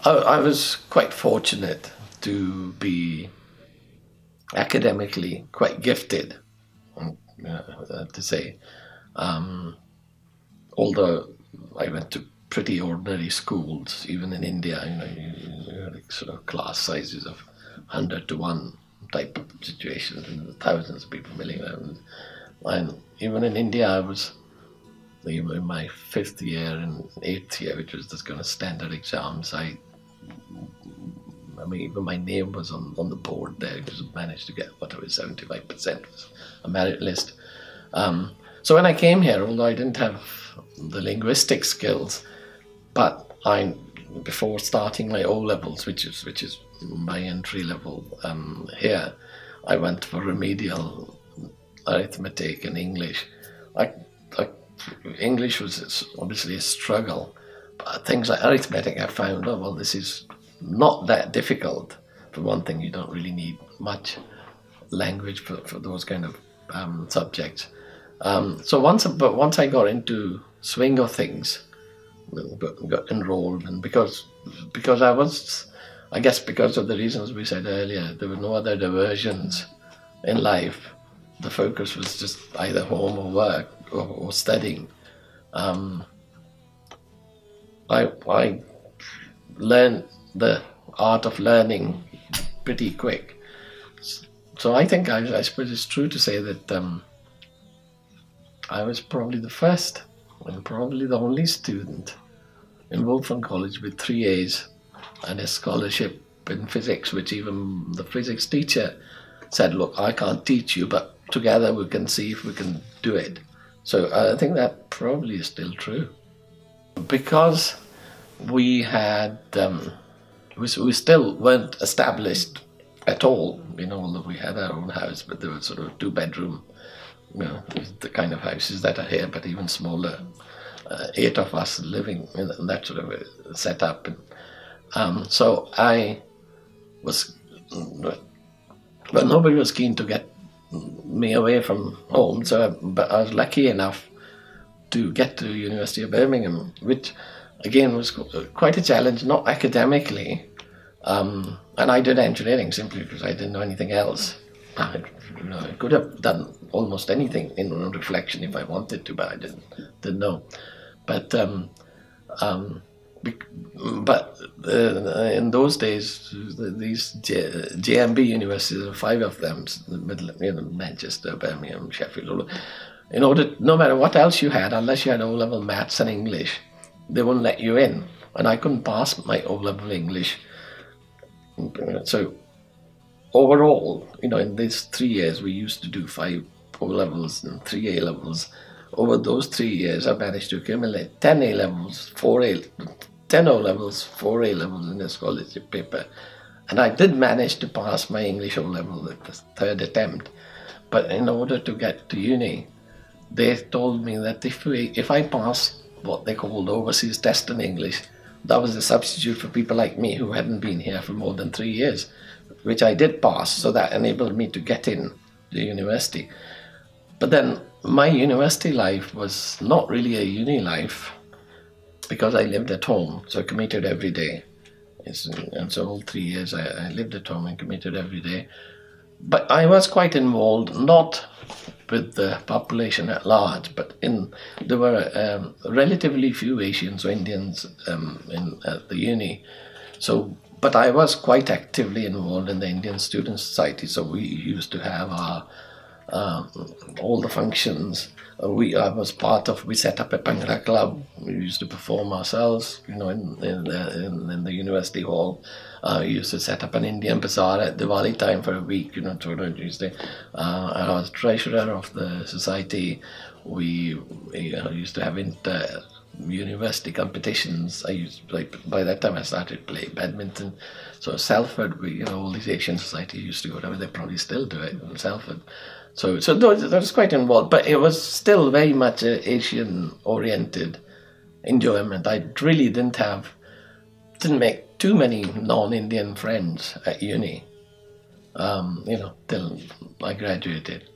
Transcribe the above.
I was quite fortunate to be academically quite gifted, to say. Um, Although I went to pretty ordinary schools, even in India, you had like sort of class sizes of 100 to 1 type of situations, and thousands of people milling around. And even in India, I was in my 5th year and 8th year, which was just kind of standard exams. I mean, even my name was on the board there because I managed to get whatever 75% was a merit list. So when I came here, although I didn't have the linguistic skills, but before starting my O levels, which is my entry level here, I went for remedial arithmetic and English. I, English was obviously a struggle, but things like arithmetic, I found, oh well, this is not that difficult. For one thing, you don't really need much language for those kind of subjects. So once I got into swing of things, got enrolled, and because I guess because of the reasons we said earlier, there were no other diversions in life. The focus was just either home or work or studying. I learned the art of learning pretty quick. So I think I suppose it's true to say that I was probably the first and probably the only student enrolled from college with 3 A's and a scholarship in physics, which even the physics teacher said, look, I can't teach you, but together we can see if we can do it. So I think that probably is still true. Because we had, we still weren't established at all, although we had our own house, but there were sort of 2-bedroom, the kind of houses that are here, but even smaller. 8 of us living in that sort of a setup. So I was, well, nobody was keen to get me away from home, but I was lucky enough to get to University of Birmingham, which again was quite a challenge, not academically. And I did engineering simply because I didn't know anything else. I could have done almost anything in reflection if I wanted to, but I didn't know. But in those days, these JMB universities, 5 of them, the middle, Manchester, Birmingham, Sheffield, no matter what else you had, unless you had O-level maths and English, they wouldn't let you in. And I couldn't pass my O-level English. So overall, in these 3 years, we used to do 5 O-levels and 3 A-levels. Over those 3 years, I managed to accumulate 10 A-levels, 10 O-levels, 4 A-levels in a scholarship paper. And I did manage to pass my English O-level at the 3rd attempt. But in order to get to uni, they told me that if I passed what they called overseas test in English, that was a substitute for people like me who hadn't been here for more than 3 years, which I did pass, so that enabled me to get in to university. But then my university life was not really a uni life because I lived at home, so I commuted every day. And so all 3 years I lived at home and commuted every day. But I was quite involved, not with the population at large, but there were relatively few Asians or Indians at the uni. But I was quite actively involved in the Indian Student Society, so we used to have our all the functions. We set up a Bhangra club. We used to perform ourselves, in the university hall. We used to set up an Indian bazaar at Diwali time for a week, Tuesday. I was treasurer of the society. We used to have university competitions. By that time I started playing badminton. So Salford, all these Asian societies used to go down. They probably still do it in Salford. So that was quite involved, but it was still very much an Asian-oriented enjoyment. I really didn't make too many non-Indian friends at uni, till I graduated.